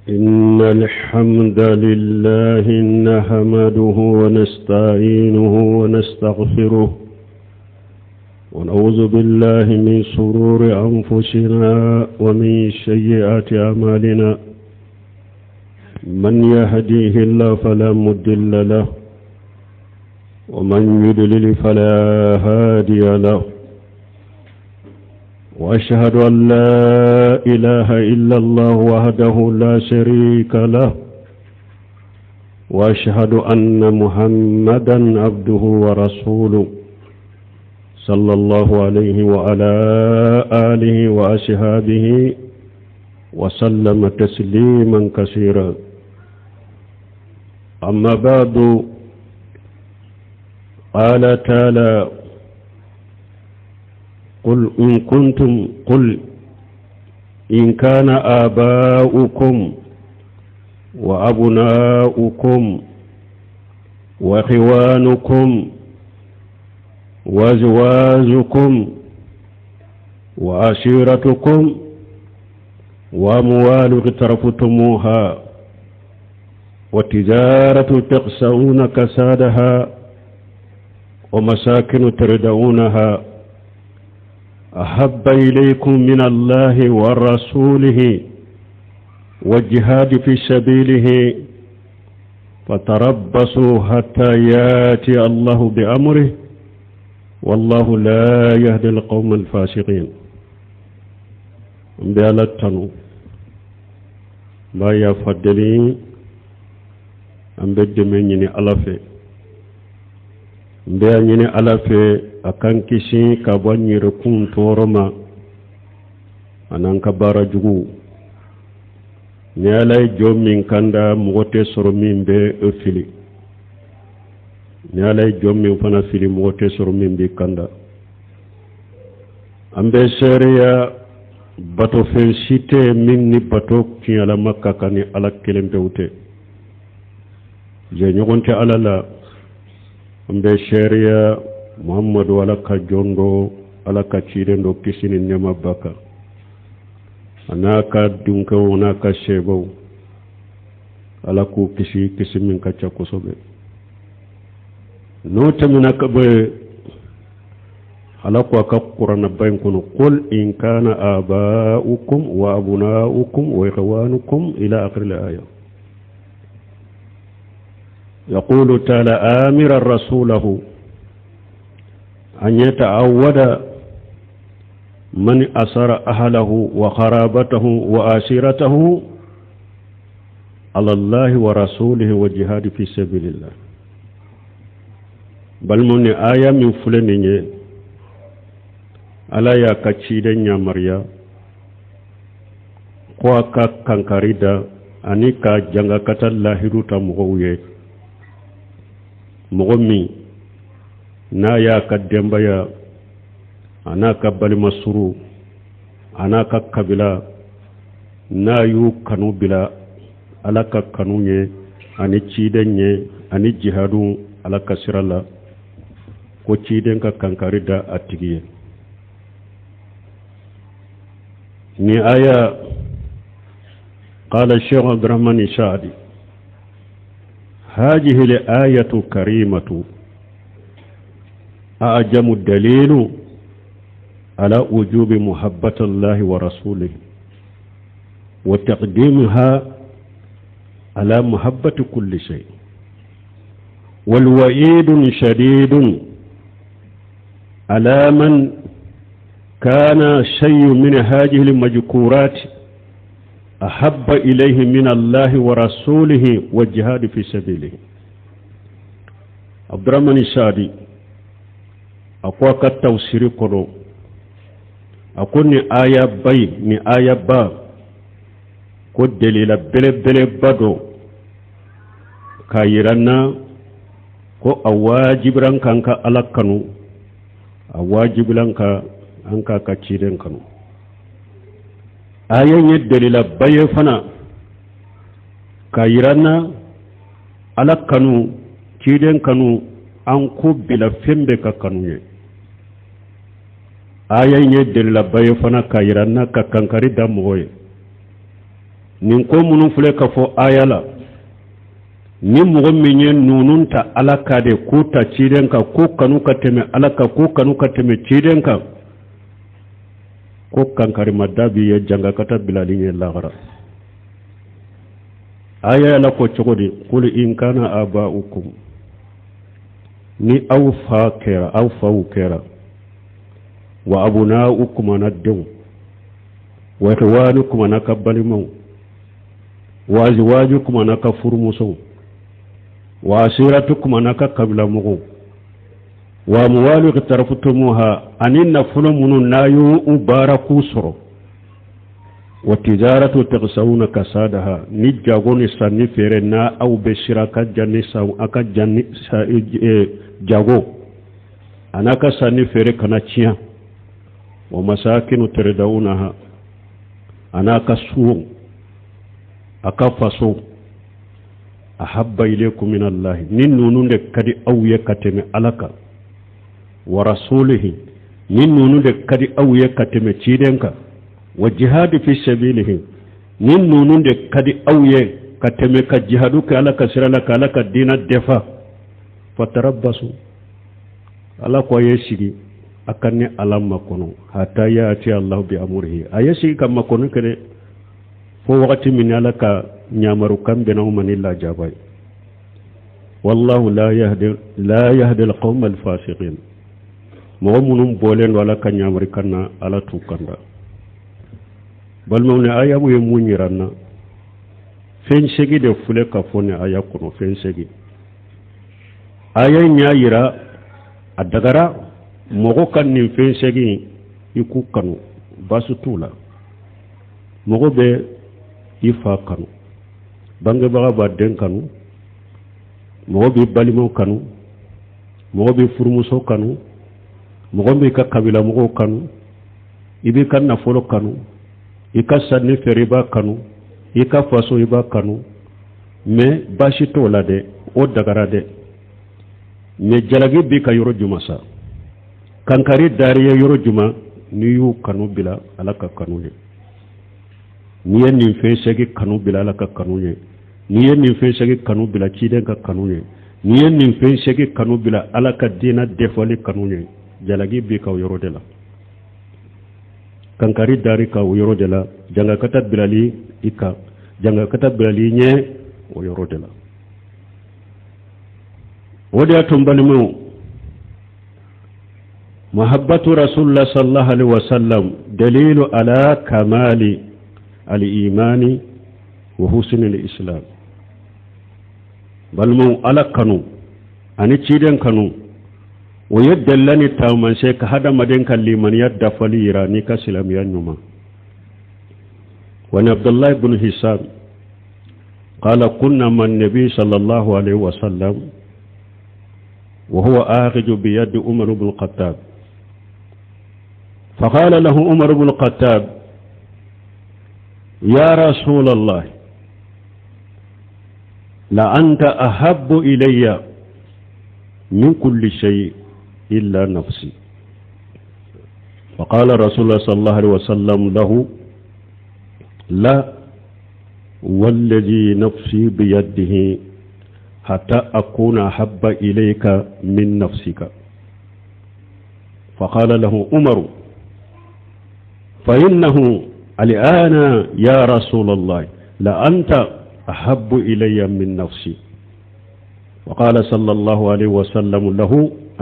إن الحمد لله نحمده ونستعينه ونستغفره ونعوذ بالله من شرور أنفسنا ومن سيئات أعمالنا من يهديه الله فلا مضل له ومن يضلل فلا هادي له وأشهد أن لا إله إلا الله وحده لا شريك له وأشهد أن محمدا عبده ورسوله صلى الله عليه وعلى آله وأصحابه وسلم تسليما كثيرا. أما بعد، قال تعالى: قل إن كان آباؤكم وأبناؤكم وإخوانكم وأزواجكم وعشيرتكم وأموال اقترفتموها وتجارة تخشون كسادها ومساكن تردونها أحب إليكم من الله ورسوله والجهاد في سبيله فتربصوا حتى يأتي الله بأمره والله لا يهدي القوم الفاسقين. بيالتنو ما يفضلين أم بدميني ألفي بياني ألفي akan kisi ka banyir kun toroma anan ka bara jugu ne alay jomin kanda mogote soro min be fili ne alay jomin fana fili mogote soro min be kanda ambe sharia bato fen site min ni bato ki ala makka kani ala kelembe wute je nyogonte alala ambe sharia muhammadu alaka jondo alaka chirendo kisini nyama baka anaka dunka onaka shebo alaku kisi min kacha kosobe no tamina kabe alaku aka qur'ana bayin kunu qul in kana aba'ukum wa abna'ukum wa ikhwanukum ila akhir al-aya يقول تعالى آمرا رسوله أن يتعود من أسر أهله وخرابته وآسيرته على الله ورسوله والجهاد في سبيل الله. بل من آية من فلنية على يا كتشيدن يا مريا قواكا كانكاريدا أنيكا جنغا كتال لاهدو تمغوية مغمي na ya kaddemba ya anaka bali masuru anaka kabila na yu kanu bila alaka kanunye ani cidenye ani jihadu alaka sirala ko ciden ka kankarida atigiye ni aya قال الشيخ عبد الرحمن الشاعري هذه الآية كريمة أعجم الدليل على وجوب محبة الله ورسوله وتقديمها على محبة كل شيء والوعيد شديد على من كان شيء من هذه المذكورات أحب إليه من الله ورسوله والجهاد في سبيله. عبد الرحمن الشاعري akwa ka tawsiri kono akoni aya bay ni aya ba ko delila bele bado kayirana ko awajibran kanka alakanu awajibran ka anka ka ciden kanu ayan ye delila bay fana kayirana alakanu ciden kanu an ko bila fembe ka kanu ye ayan ye delila baye fana kayiranna ka kankari da moye nin ko munun fule ka fo ayala ni mogo min ye nununta ala ka de ko ta ciden ka ko kanu ka teme ala ka ko kanu ka teme ciden ka ko kankari madabi ye janga kata bilali ye lagara ayala ko cogodi qul in kana aba'ukum ni aw fa kera aw fa kera wa abuna'ukum anaddu wa ikhwanukum anakabbalimu wa azwajukum anakafurmusu wa asiratukum anaka kabila mugu wa amwalu iqtaraftumuha aninna fulumun nayu ubaraku soro wa tijaratu tagsawuna kasadaha ni jagoni sanni fere na aw beshiraka janni sa aka janni jago anaka sanni fere kana ciya wa masakinu tardawunaha anaka suwo aka faso ahabba ilaykum min Allah nin nununde kadi awye kateme alaka wa rasulihi nin nununde kadi awye kateme cidenka wa jihad fi sabilihi nin nununde kadi awye kateme ka jihadu ka alaka siralaka alaka dina defa fatarabbasu ala ko yeshigi akanne alamma kono hatta yaati Allah bi amrihi ayeshigi kam kono kede fo wakati min alaka nyamaru kambe na umanilla jabai wallahu la yahdi alqawm alfasiqin mu'minun bolen wala kan nyamari kanna ala tukanda bal mawne ayabu yemunyiranna fen segi de fule ka fone ayakuno fen segi aya nyayira adagara mogo kan nin fen segi iku kanu basu tula mogo be ifa kanu bange baga ba den kanu mogo bi balimo kanu mogo bi furmuso kanu mogo bi ka kabila mogo kanu ibi kan na folo kanu ika sanni feriba kanu ika faso iba kanu me bashi to la de o dagara de me jalagi bi ka yoro juma sa kankari dariya yoro juma ni yu kanu bila alaka kanu ne ni ye nin fɛn sɛgi kanu bila ala ka kanu ye ni ye nin fɛn sɛgi kanu bila ciden ka kanu ye ni ye nin fɛn sɛgi kanu bila ala ka diina defali kanu ye jalagi bi ka o yɔrɔ de la kankari dari ka o yɔrɔ de la jangakata bilali i kan jangakata bilali ɲɛ o yɔrɔ de la o de y'a to n balimaw mahabbatu rasulillah sallallahu alaihi wasallam dalilu ala kamali al-imani wa husn al-islam balmu ala kanu ani ciden kanu o yaddallani tawman sai ka hada maden kalliman yadda falira ni ka silamiyan nyuma wa abdullah ibn hisab qala kunna man nabi sallallahu alaihi wasallam wa huwa akhidhu bi yadi umar ibn al-khattab فقال له عمر بن الخطاب يا رسول الله لأنت أحب إلي من كل شيء إلا نفسي فقال رسول الله صلى الله عليه وسلم له لا والذي نفسي بيده حتى أكون أحب إليك من نفسك فقال له عمر فإنه الآن يا رسول الله لأنت أحب إلي من نفسي وقال صلى الله عليه وسلم له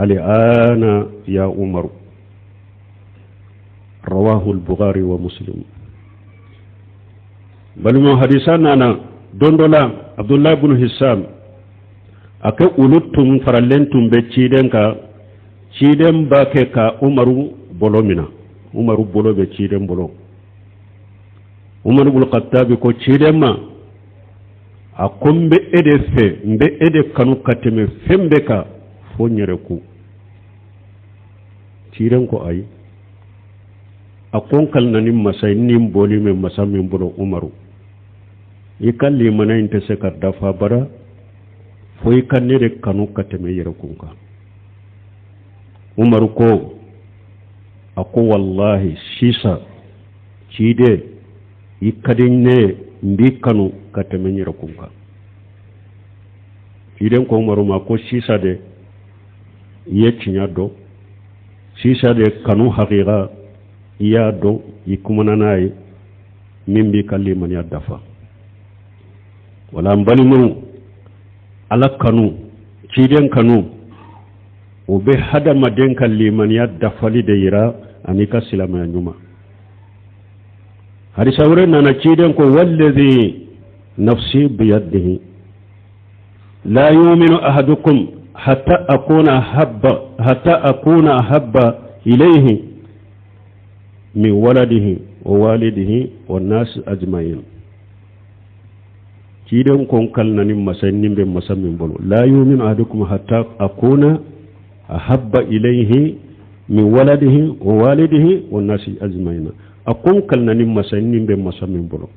الآن يا عمر رواه البخاري ومسلم بل من حديثنا أنا دوندولا عبد الله بن هشام أكو أولتم فرلنتم بتشيدن تشيدن باكا عمر بولومنا عمر بولو بتشيدن بولو عمر بن الخطاب كو تشيدن ما akon be ede fe mbe ede kanu kateme fembe ka fo nyere ku tiren ko ay akon kal nanim masay nim boli me masam min bolo umaru ikalli mana inte se ka dafa bara fo ikanne de kanu kateme yere kunka umaru ko ako wallahi sisa cide ikadin ne mbi kanu ka teme ñira kunka ciden ko maruma ko sisa de ye ciña do sisa de kanu haqiqa iya do i kumananaye min mbi ka limaniya dafa wala mbalimu ala kanu ciden kanu o be hadamaden ka limaniya dafali de yira ani ka silamaya ñuma hadisa wure nana ciden ko wallazi nafsi biyadihi la yuminu ahadukum hatta akuna ahabba ilayhi min waladihi wa walidihi wa nas ajmain ciden kon kalnani masay nimbe masamin bolo la yuminu ahadukum hatta akuna ahabba ilayhi min waladihi wa walidihi wa nas ajmain akon kalnani masay nimbe masamin bolo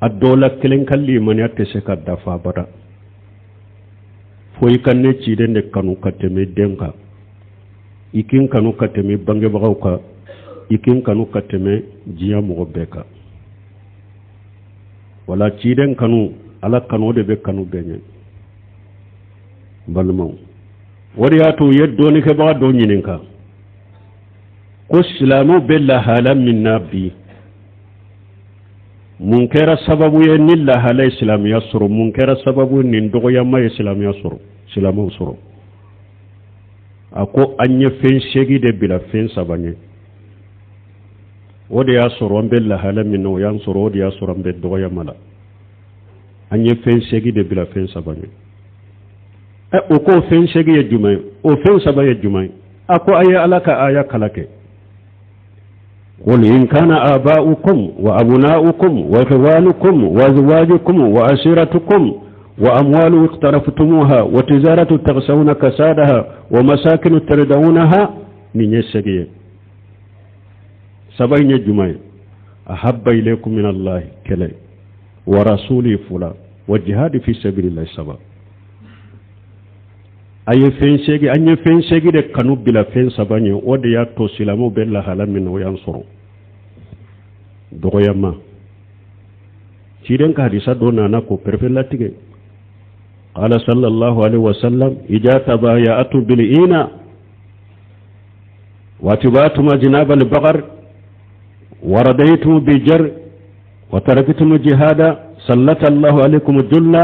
adola kelen kalli mani atte se ka dafa bada foyi kanne ciden de kanu kateme denka ikin kanu kateme bange bagauka ikin kanu kateme jiya mogo beka wala ciden kanu ala kanu de be kanu benye balmaw wari atu yeddoni ke ba do nyininka ko islamu billa halam min nabi munkera sababu ye nilla hala islam yasru munkera sababu nin dogo yamma islam yasru islamu suru ako anye fen shegi de bila fen sabanye wode ya suru ambella hala min no yan suru wode ya suru ambe dogo yamala anye fen shegi de bila fen sabanye o ko fen shegi ye jumay o fen sabaye jumay ako aya alaka aya kalake قل إن كان آباؤكم وأبناؤكم وإخوانكم وأزواجكم وعشيرتكم وأموال اقترفتموها وتجارة تخشون كسادها ومساكن تردونها من يسجي سبعين جمعة أحب إليكم من الله كلي ورسوله فلا والجهاد في سبيل الله سبا أي فين شيء أي فين شيء ده كانوا بلا فين سباني وديا توسلامو بلا حالا من وينصروا دوغيا ما شيرين كهديسا دونا ناكو برفلا تيجي قال صلى الله عليه وسلم إذا تبايعتم بالإينا واتبعتم جناب البقر ورديتم بالجر وتركتم الجهاد سلط الله عليكم الذل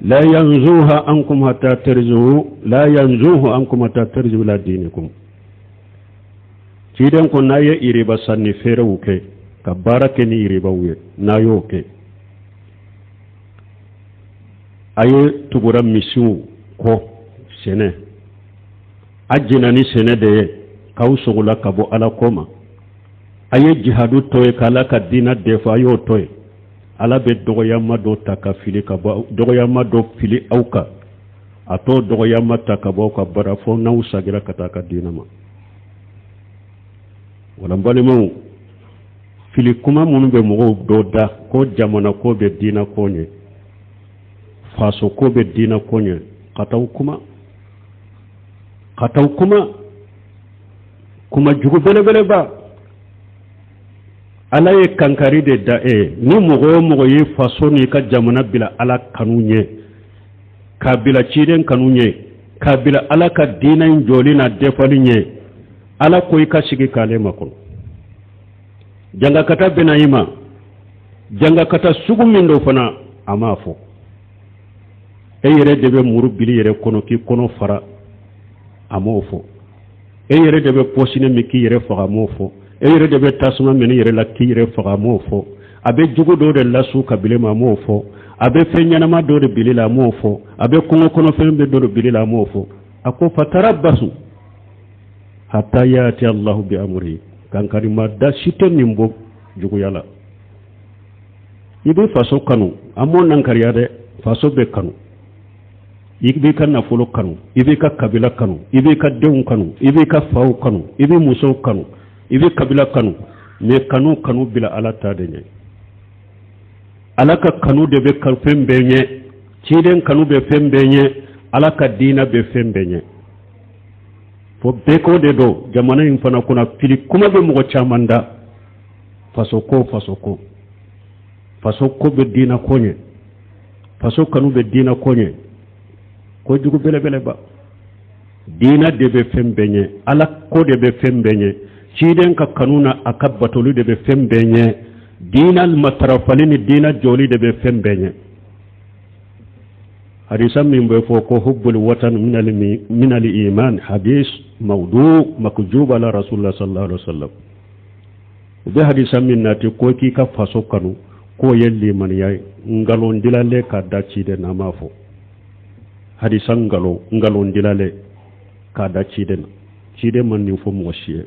لا ينزوها عنكم حتى ترجعوا لا ينزوه عنكم حتى ترجعوا إلى دينكم كيدن كون ناي إريبا ساني فيروكي كبارك ني إريبا وي نايوكي أي تغرا ميسو كو سنة أجناني سنة دي كاو سغلا كبو على كوما أي جهادو توي كالا كدينا دفايو توي ala be dogoyama do taka fili ka bo dogoyama do fili auka ato dogoyama taka bo ka bara fo na usagira kataka dinama wala mbale mo fili kuma munu be mo do da ko jamana ko be dina ko nye faso ko be dina ko nye kataw kuma jugo bele bele ba ala ye kankari de da ni mogo ye faso ni ka jamana bila ala kanunye kabila ciden kanunye kabila ala ka dina njoli na defalinye ala ko ka sigi kale makon janga kata benayima janga kata sugu mindo fana amafo yere debe muru bili yere kono ki kono fara amofo yere debe posine miki yere faga amofo eyre de be tasuma meni yere la kire faga mofo abe jugo do de lasu kabile ma mofo abe fenyana ma do de bilila mofo abe kongo kono fembe do de bilila mofo ako fatarabbasu hatta yati Allah bi amri kan karima da shite nimbo jugo yala ibe faso kanu amon nan kariya de faso be kanu ibe kan na folo kanu ibe ka kabila kanu ibe ka deun kanu ibe ka faw kanu ibe muso kanu ibe kabila kanu me kanu bila ala ta de nye alaka kanu de be kan fembe nye ciden kanu be fembe nye alaka dina be fembe nye fo beko de do jamana in fana kuna fili kuma be mo chamanda faso ko faso ko be dina konye faso kanu be dina konye ko jugu bele bele ba dina de be fembenye ala ko de be fembenye ciden ka kanuna akabbatolu de be fembenye dina al matarafalini dina joli de be fembenye hadisa min be fo ko hubbul watan min al iman hadis mawdu makjub ala rasulullah sallallahu alaihi wasallam be hadisa min nati ko ki ka faso kanu ko yelli man yai ngalon dilale ka da cide na mafo hadisa ngalon dilale ka da cide man ni fo mo shiye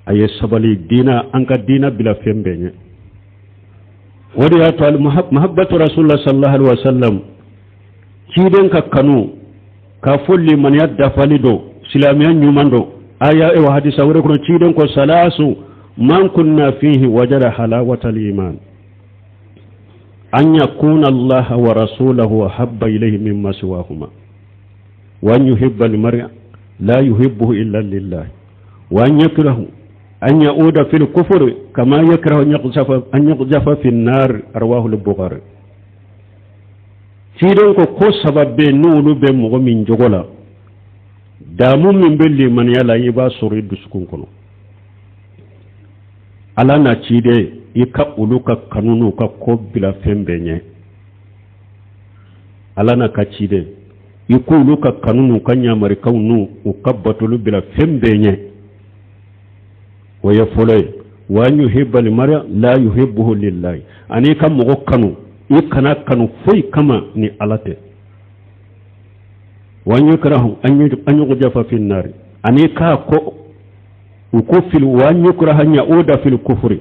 aye sabali dina anka dina bila fembenye wadi ya tal mahabbatu rasulullah sallallahu alaihi wasallam ciden ka kanu ka folli man yadda falido silamiyan nyumando aya e hadisa wore ko ciden ko salasu man kunna fihi wajada halawata al-iman an yakuna Allah wa rasuluhu habba ilayhi mimma siwahuma wa an yuhibba al-mar'a la yuhibbuhu illa lillah wa an yakrahu an yauda fil kufr kama yakrahu an yuqzafa fi an-nar rawahu al-bukhari ciden ko sababbe nulu be mo min jogola damu min belli man yala yiba sori duskun kono ala na cide ika uluka kanunu ka ko bila fembenye ala na ka cide iku uluka kanunu kanya marikaunu ukabbatulu bila fembenye waya folay wa yuhibbu al-mar'a la yuhibbuhu lillahi ani kam mo kanu ikana kanu foi kama ni alate wa yukrahu an yujafa fi an-nar ani ka ko ukufil wa yukrahu an yauda fil kufri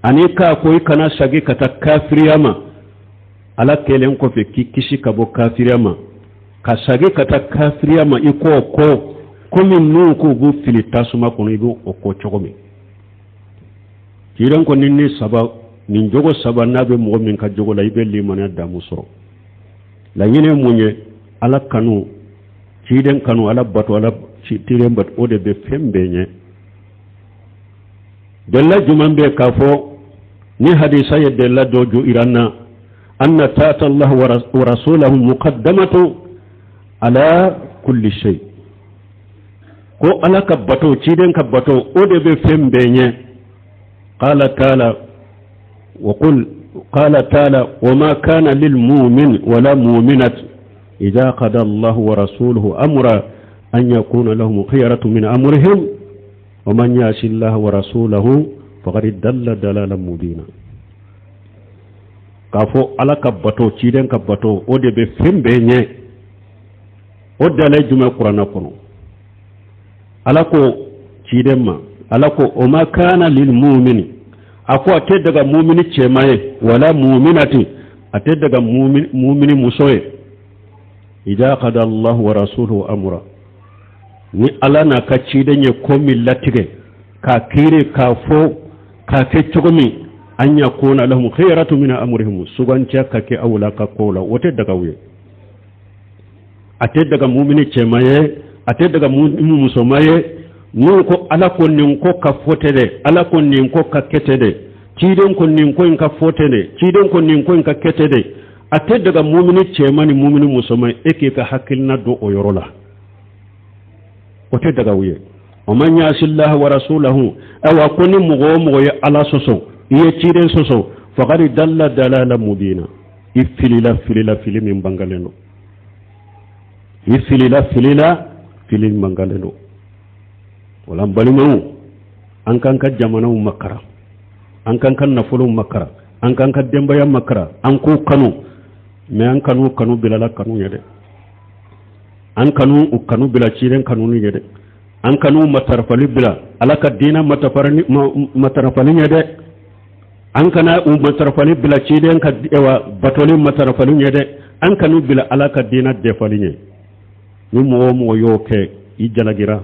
ani ka ko ikana shagi kata kafiriyama ala kelen ko fe kishi kabo kafiriyama ka shagi kata kafiriyama iko ko komi nu ko bu fili tasuma kono ibu o ko chogomi kiran ko ninni saba nin jogo saba nabe mo min ka jogo la ibe limana da musoro la yene munye ala kanu ciden kanu ala bato ala tiren bat ode be fembenye dalla jumambe kafo ni hadisa ya dalla dojo iranna anna ta'ata Allah wa rasuluhu muqaddamatu ala kulli shay ko ala ka bato ciden ka bato ode be fembenye qala ta'ala wa qul qala ta'ala wa ma kana lil mu'min wala mu'minat idha qada Allah wa rasuluhu amra an yakuna lahum khiyaratu min amrihim wa man yashi Allah wa rasulahu faqad dalla dalalan mubina kafo ala ka bato ciden ka bato ode be fembenye odale juma qur'ana kono ala ko cidemma ala ko o ma kana lil mu'mini ako ate daga mu'mini cemaye wala mu'minati ate daga mu'mini musoye idha qada Allah wa rasuluhu amra ni ala na ka cidenye ko millatige ka kire ka fo ka ke chogomi an yakuna lahum khayratu min amrihim sugancha ka ke awla ka kola wote daga wuye ate daga mu'mini cemaye ate daga musomaye nun ko ala ko nin ko ka fotede ala ko nin ko ka ketede ciden ko nin ko ka fotede ciden ko nin ko ka ketede ate daga mu'mini cemani mu'mini musomay eke ka hakilna do o yorola ote daga wuye o man yasillahu wa rasulahu aw kuni mugo ya ala soso iye ciden soso faqad dalla dalalan mubina ifilila min bangaleno ifilila filil mangaleno wala balimu an kan ka jamana makara an kan kan nafulu makara an kan ka dembaya makara an ko kanu me an kanu bilala kanu yede an kanu bila ciren kanu ni yede an kanu matarfali bila alaka dina matarfali yede an kana matarfali bila ciren ka ewa batoli matarfali yede an kanu bila alaka dina defali yede ni mo yoke ijalagira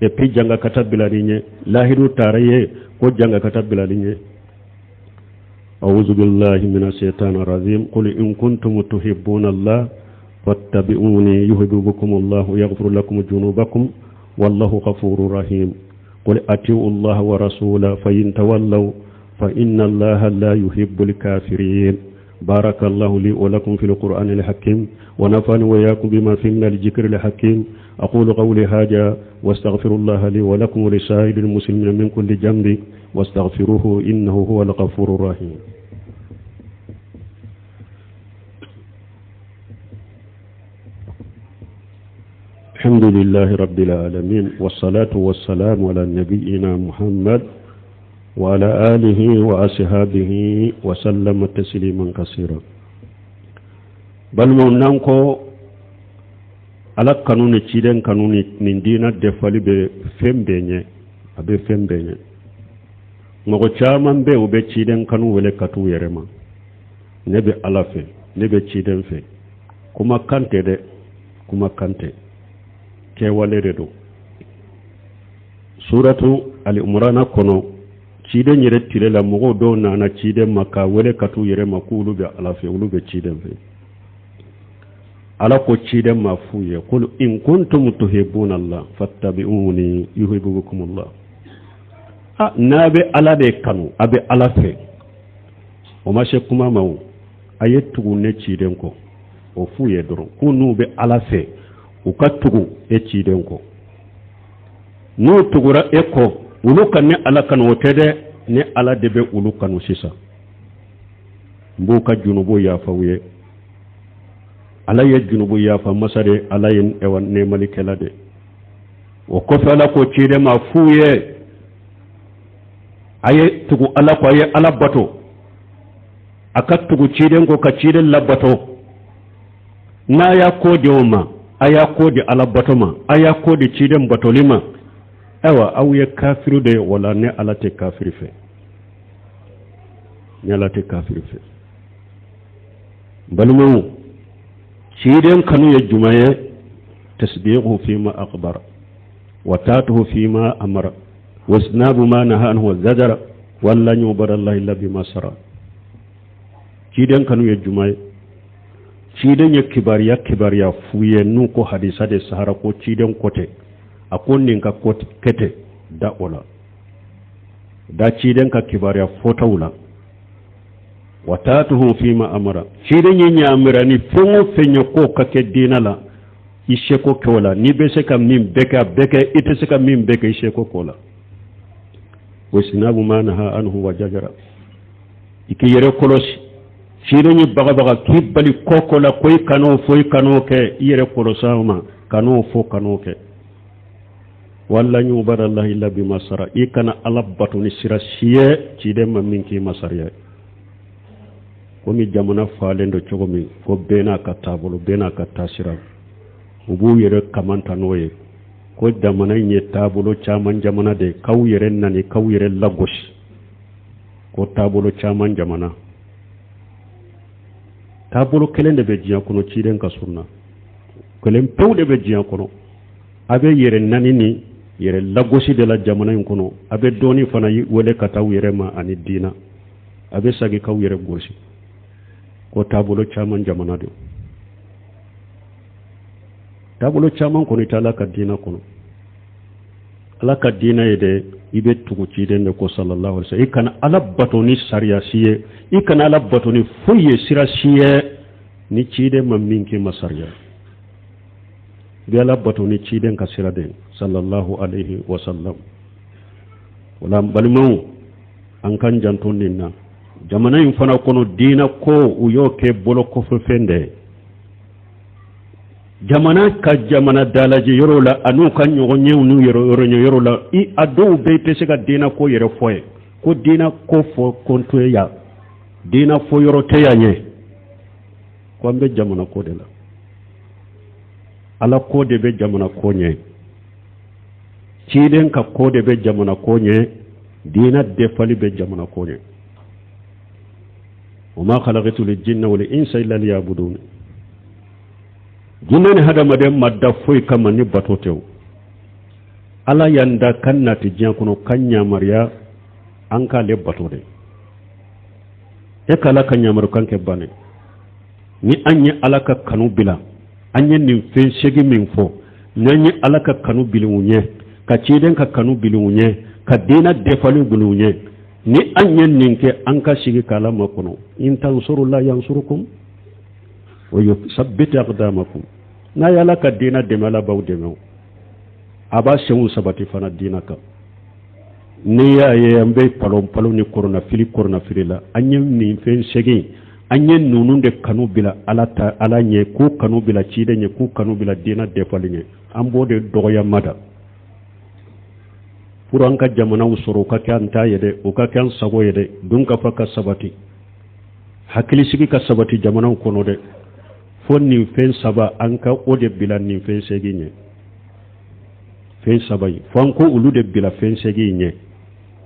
e pi janga kata bilaliñe lahiru taraye ko janga kata bilaliñe a'udhu billahi minash shaitani rajim qul in kuntum tuhibbuna Allah fattabi'uni yuhibbukum Allah yaghfir lakum dhunubakum wallahu ghafurur rahim qul ati'u Allah wa rasulahu fa in tawallaw فإن الله لا يحب الكافرين. بارك الله لي ولكم في القرآن الحكيم ونفعني وإياكم بما فيه من الذكر الحكيم. أقول قولي هذا واستغفر الله لي ولكم ولسائر المسلمين من كل ذنب واستغفروه إنه هو الغفور الرحيم. الحمد لله رب العالمين والصلاة والسلام على نبينا محمد وعلى آله وأصحابه وسلم تسليما كثيرا. بل منانكو على قانون تشيدن قانون من دينا دفالي بفهم بيني أبي فهم بيني مغو چامان بي وبي تشيدن قانون ولي كتو يرما نبي على في نبي تشيدن في كما كانت دي كما كانت كيوالي ردو سورة الإمران كنو ciden yere tire la mogo do nana ciden maka wele katu yere makulu be ala fe ulu be ciden fe ala ko ciden ma fuye qul in kuntum tuhibbuna Allah fattabi'uni yuhibbukum Allah. Nabe ala de kanu abe ala fe o ma she kuma mawu ayetugu ne ciden ko o fuye doro kunu be ala fe o katugu e ciden ko no tugura eko ulu kan ne ala kan wotede ne ala debe ulu kan sisa mbuka junubu ya fawye ala ye junubu ya fa masare ala yin ewan ne malikela de wa kofala ko cide ma fuye aye tugu ala ko aye ala bato akat tugu cide ko ka cide labato na ya ko de oma aya ko de ala bato ma aya ko de cide bato lima awa awye kafiru de wala ne alate kafiri fe ne alate kafiri fe balmu ciden kanu ya jumaye tasdiqu fima akhbara wa tatuhu fima amara wasnabu ma naha anhu zajara walla yubara Allah illa bima sara. Ciden kanu ya jumaye ciden ya kibariya fuye nu ko hadisa de sahara ko ciden kote akonin ka kete da ola da ciden ka kibariya fotawula watatuhu fima amara ciden yin ya amirani fongo fenyo ko kake dinala ishe ko kola ni be se kam min beka ite se kam min beka ishe ko kola wasinabu manaha anhu wajajara iki yere kolosi ciden yi baga kibali kokola koy kano foy kano ke yere kolosama kano fo kano ke walla yubara Allah illa bima sara ikana alabatu ni sira siye cide ma minki masariya ko mi jamana falendo cogo mi ko bena ka tabulu bena ka tasira ubu yere kamanta noye ko jamana nye tabulu chaman jamana de kaw yere nani kaw yere lagos ko tabulu chaman jamana tabulu kelende be jiya kono ciden ka sunna kelen pewde be jiya kono abe yere nani ni yere lagosi de la jamana in kono abe doni fana wole kataw yere ma ani dina abe sagi kaw yere gosi ko tabulo chaman jamana de tabulo chaman kono itala ka dina kono ala ka dina yede ibe tugu ciden de ko sallallahu alaihi wasallam ikana ala batoni sariya siye ikana ala batoni fuye sira siye ni cide maminki masariya bi ala batoni ciden ka sira de sallallahu alaihi wasallam wala balmu an kan janton ninna jamana in fana kono dina ko uyo ke bolo ko fende jamana ka jamana dalaje yorola anu kan nyogo nyewnu yorola i adu be pese ka dina ko yere foye ko dina ko fo konto ya dina fo yorote ya nye ko be jamana ko de la ala ko de be jamana ko nye ciden ka ko de be jamana ko nye dina de fali be jamana ko nye وما خلقت الجن والإنس إلا ليعبدون جنن هذا مدام مدى فوي كما نباتوتيو ala yanda kannati jiyan kono kanya mariya an ka lebbato de e kala kanya maru kanke bane ni anye alaka kanu bila anye nin fen shegi min fo nanye alaka kanu bilunye ka ciden ka kanu bilunye ka dina defalu bilunye ni anyen ninke anka sigi kala makono in tansurullah yansurukum wa yuthabbit aqdamakum na yala ka dina demala baw demo aba shewu sabati fana dina ka ni ya ye ambe palom ni corona fili la anyen ni fen segi anyen nununde kanu bila ala nye ku kanu bila chide nye ku kanu bila dina defali nye ambode doya mada pour anka jamana usoro ka kan ta yede o ka kan sago yede dun ka faka sabati hakili sigi ka sabati jamana kono de fon ni fen saba anka ode bila ni fen segi nye fen saba yi fon ko ulude bila fen segi nye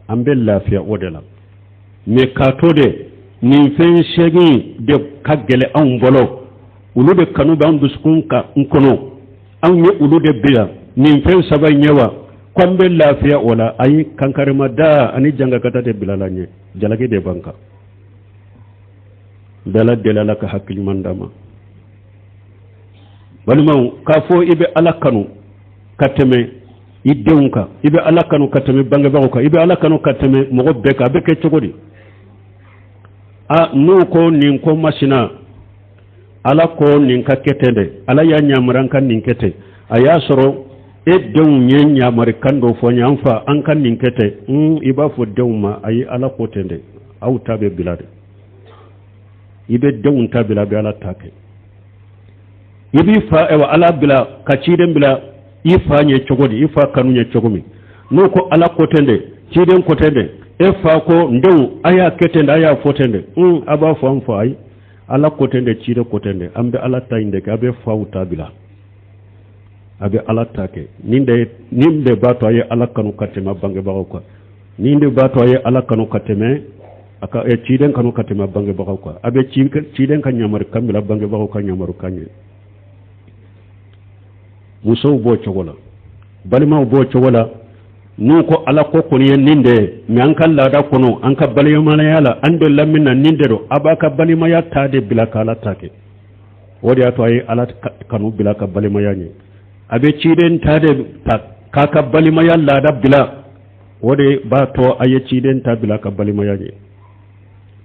ambe lafiya ode la me kato de nin fen segi de kagele an bolo ulu de kanu ba nduskun ka nkono an ye ulu de biya nin fen saba nyewa kwambe lafiya wala ayi kankare mada ani janga kata de bilalanye jalage de banka dala delala ka hakili mandama balima ka fo ibe alakanu kateme ideunka ibe alakanu kateme bange bagoka ibe alakanu kateme mogo beka beke chogodi a no ko nin ko masina ala ko nin ka ketende ala ya nyamran kan nin kete aya soro e dew nyen nyamari kando fo nyamfa an kan nin kete iba fo dewma ayi ala ko tende aw tabe bilade ibe dewun tabila be ala take ibi fa e wa ala bila ka ciden bila ifa nye chogodi ifa kanu nye chogomi no ko ala ko tende ciden ko tende e fa ko ndew aya ketende aya fotende aba fo am fa ay ala ko tende cide ko tende ambe ala tayinde ka be fa utabila abe ala take ninde bato ay ala kanu katema bange bago ko ninde bato ay ala kanu kateme aka e ciden kanu katema bange bago ko abe ciden kan nyamar kamila bange bago kan nyamaru kanye muso bo chogola balima bo chogola nu ko ala ko ko ni ninde mi an kan lada kono an ka balima na yala an do lamina ninde do abaka balima ya tade bila kala take wodi ato ay ala kanu bila ka balima ya ni abe ciden tade ta ka balima ya lada bila wodi ba to ay ciden ta bila ka balima ya ni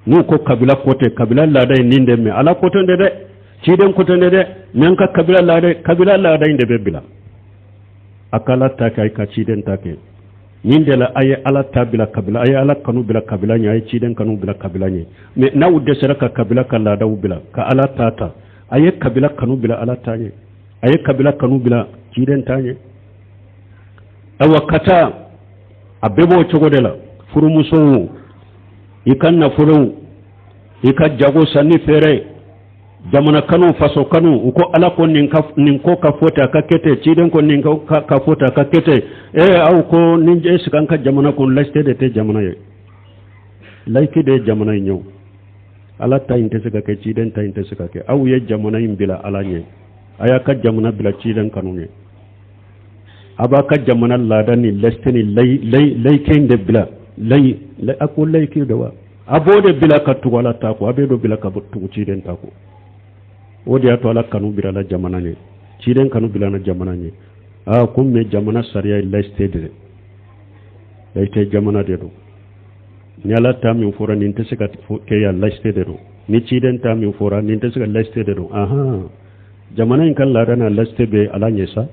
nu ko kabila kote kabila lada ninde me ala kote de ciden kotende de men ka kabila lada inde be bila akala ta kai ka ciden take ninde la ay ala tabila kabila ay ala kanu bila kabila nya ay ciden kanu bila kabila nya me na udde seraka kabila ka lada bila ka ala tata ay kabila kanu bila ala tanye ay kabila kanu bila ciden tanye awakata abebo chogodela furu muso ikanna furu ikajago sanni fere jamana kanu faso kanu uko ala ko nin ko ka fota ka kete ciden ko nin ka fota ka kete aw ko nin je sikan ka jamana ko laste de te jamana ye laiki de jamana nyu ala ta inte sika ke ciden ta inte sika ke aw ye jamana bila ala nye aya ka jamana bila ciden kanu nye aba ka jamana lada ni laste ni lay kende bila lay ako laiki de wa abode bila ka tuwala ta ko abedo bila ka tugu ciden ta ko wodi ato ala kanu bila la jamana ne ciden kanu bila na jamana ne kum me jamana sariya laiste de laite jamana de do nyala ta mi fora nin tesika ke ya laiste de do ni ciden ta mi fora nin tesika laiste de do jamana in kan lada na laiste be ala nyesa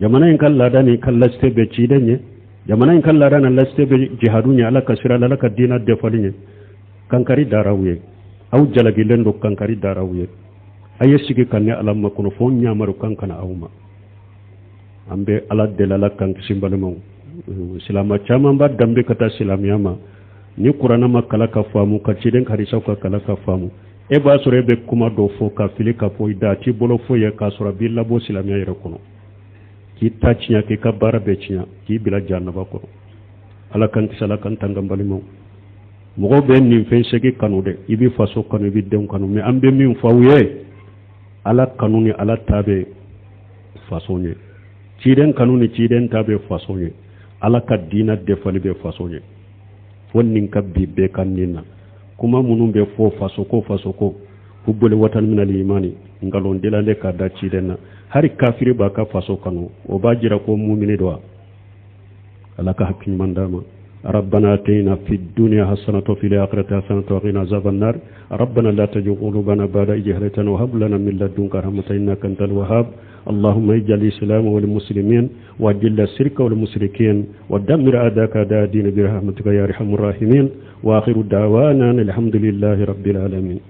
jamana in kan lada ni kan laiste be ciden ne jamana in kan lada na laiste be jihadu nya ala kasira la ka dina de falinye kankari darawye aw jalagi lendo kankari darawye aye sigi kanne ala makono fo nyamaru kankana awma ambe ala delala kank simbalemo silama chama ba dambe kata silamiyama ni qur'ana makala ka famu ka ciden harisa ka kala ka famu e ba sore be kuma do fo ka fili ka fo ida ti bolo fo ye ka sura billa bo silamiya yere kono ki tachinya ki ka bara be chinya ki bila jannaba ko ala kan sala kan tangambalimo mogo be nin fen segi kanu de ibi faso kanu ibi den kanu me ambe min fawye ala kanu ni ala tabe faso nye ciden kanu ni ciden tabe faso nye ala ka dina defali be faso nye fonnin ka be kan nina kuma munun be fo faso ko hubbul watan min al imani ngalon dilale ka da ciden na hari kafiri ba ka faso kanu o ba jira ko mu'mini do ala ka hakkin mandama ربنا آتنا في الدنيا حسنة وفي الآخرة حسنة وقنا عذاب النار ربنا لا تزغ قلوبنا بعد إذ هديتنا وهب لنا من لدنك رحمة إنك أنت الوهاب اللهم اجعل الإسلام والمسلمين وأذل الشرك والمشركين ودمر أعداءك أعداء الدين برحمتك يا أرحم الراحمين وآخر دعوانا الحمد لله رب العالمين.